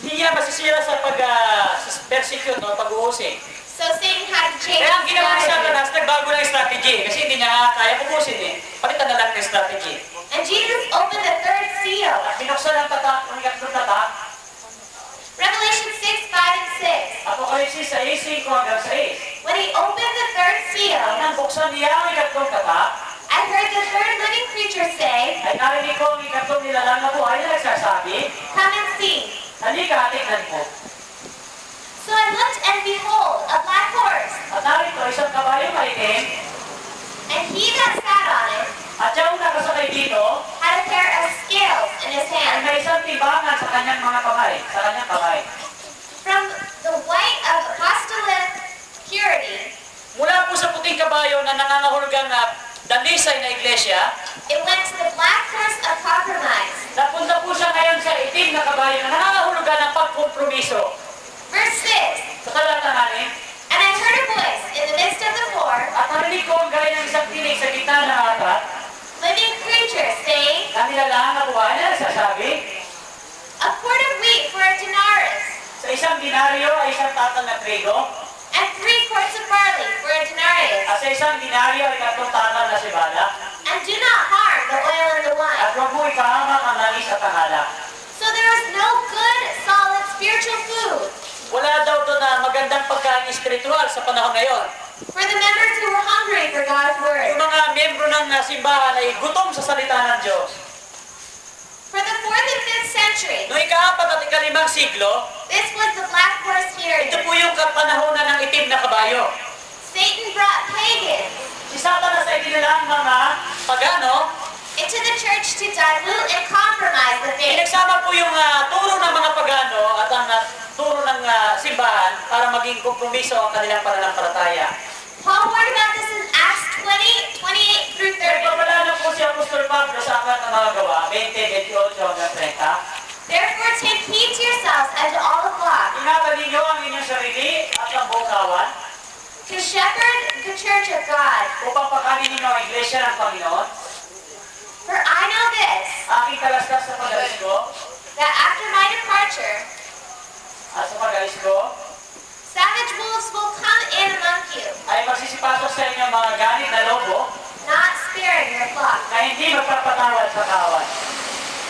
Hindi niya masisira sa persecute o pag-uusig. So Satan had to change Kaya ang his ginawa ni strategy. Satanas, nagbago ng strategy. Kasi hindi niya kaya pupusin eh. Palitan na lang ng strategy. And Jesus opened the third seal. At binuksan ang tatak, ang ikatlong tatak. Revelation 6, 5, and 6. Apokalipsis 6, 5 hanggang 6. When he opened the third seal, Nang buksan niya ang ikatlong tatak, I heard the third living creature say, ay narinig ko ang ikatlong nilalang na buhay na nagsasabi, "Come and see." halika, tingnan mo. So I looked, and behold, a black horse, At narito isang kabayong maitim, and he that sat on it at siyang nakasakay dito, had a pair of scales in his ay hand. may isang timbangan sa kanyang mga kamay, sa kanyang kamay. From the white of apostolic purity, Mula po sa puting kabayo na nangangahulugang dalisay na iglesia, it went to the black horse of compromise. napunta po siya ngayon sa itim na kabayo na nangangahulugan ng pagkompromiso. Verse 6, Sa talata namin, and I heard a voice in the midst of the four at narinig ko ang gaya ng isang tinig sa gitna ng atat, living creatures saying, na nilalang na buhay na nagsasabi, "A quart of wheat for a denarius, sa isang dinaryo ay isang tatang na trigo, and 3 quarts of barley for a denarius, at sa isang dinaryo ay tatlong tatang na sibala, and do not harm the oil and the wine." at huwag mo ipahamak ang langis at ang alak. So there was no good, solid spiritual food Wala daw doon na magandang pagkain espiritual sa panahon ngayon. for the members who were hungry for God's Yung word. mga membro ng simbahan ay gutom sa salita ng Diyos. For the 4th and 5th century, Noong ika-4 at ika-5 siglo, this was the black horse ito period. po yung kapanahonan ng itim na kabayo. Satan brought pagans Si Satanas ay dinilang mga pagano, into the church to dilute and compromise the faith. pinagsama po yung turo ng mga pagano at ang turo ng simbahan para maging kompromiso ang kanilang pananampalataya. Paul warned about this in Acts 20, 28 through 30. Nagpapalala po si Apostol Pablo sa Aklat ng Mga Gawa, 20, 28 hanggang 30. Therefore take heed to yourselves and to all the flock, Ingatan ninyo ang inyong sarili at ang buong kawan to shepherd the church of God. upang pakanin ninyo ang iglesia ng Panginoon. For I know this, Aking kalastas sa pag-alis ko, that after my departure, at sa pag-alis ko, savage wolves will come in among you, ay magsisipasok sa inyo mga ganit na lobo not sparing your flock. na hindi magpapatawad sa kawan.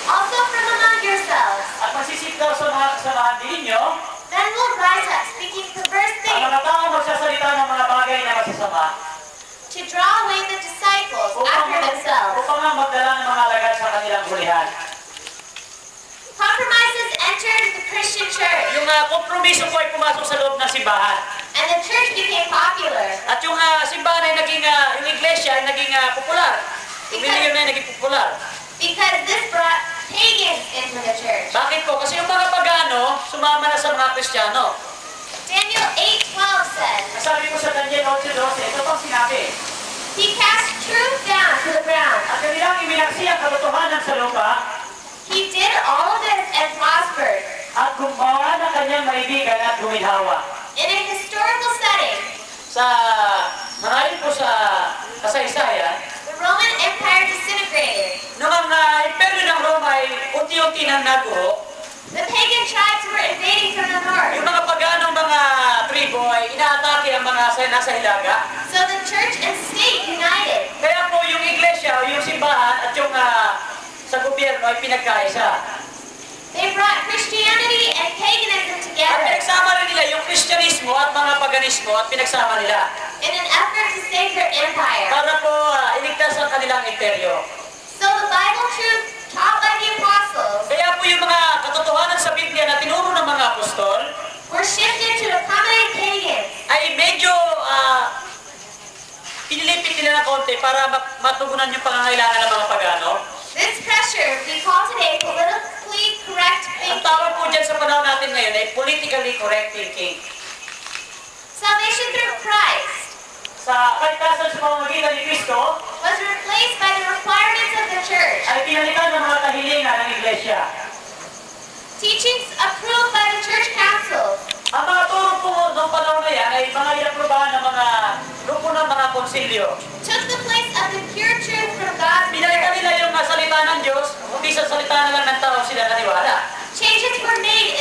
Also from among yourselves, At magsisip daw sa mga kasamahan din ninyo, men will rise up speaking perverse ang things mga tao magsasalita ng mga bagay na masasama to draw away the disciples after themselves. upang nga magdala ng mga alagad sa kanilang hulihan. Compromises entered the Christian church, Yung kompromiso po ay pumasok sa loob ng simbahan. and the church became popular At yung simbahan ay naging, yung iglesia ay naging popular. Yung religion ay naging popular. because this brought pagans into the church. Bakit po? Kasi yung mga pagano, sumama na sa mga Kristiyano. Daniel 8:12 says, Sabi ko sa Daniel 8:12, ito pang sinabi, "He cast truth down to the ground. at kanilang iminaksi ang katotohanan sa lupa, He did all this and prospered." at gumawa ng kanyang maibigan at guminhawa. In a historical setting, Sa marami po sa kasaysayan, the Roman Empire disintegrated. noong ang imperyo ng Roma ay unti-unti nang naguho, The pagan tribes were invading from the north. yung mga paganong mga tribo ay inaatake ang mga nasa hilaga. So the church and state united. Kaya po yung iglesia o yung simbahan at yung sa gobyerno ay pinagkaisa. They brought Christianity and paganism At together pinagsama rin nila yung Kristyanismo at mga paganismo at pinagsama nila in an effort to save their empire. para po iligtas ang kanilang imperyo. So the Bible truth taught by the apostles Kaya po yung mga katotohanan sa Biblia na tinuro ng mga apostol were shifted to accommodate pagans. ay medyo pinilipit nila ng konti para matugunan yung pangangailangan ng mga pagano. This pressure we call today politically correct Ang thinking. tawag po dyan sa panahon natin ngayon ay politically correct thinking. Salvation through Christ Sa kaligtasan sa pamamagitan ni Kristo was replaced by the requirements of the church. ay pinalitan ng mga kahilingan ng iglesia. Teachings approved by the church council Ang mga turo po noong panahon na yan ay mga inaprubahan ng mga grupo ng mga konsilyo. took the place of the pure truth from God's Pinalitan word. nila yung salita ng Diyos, hindi sa salita na lang ng tao sila naniwala. Changes were made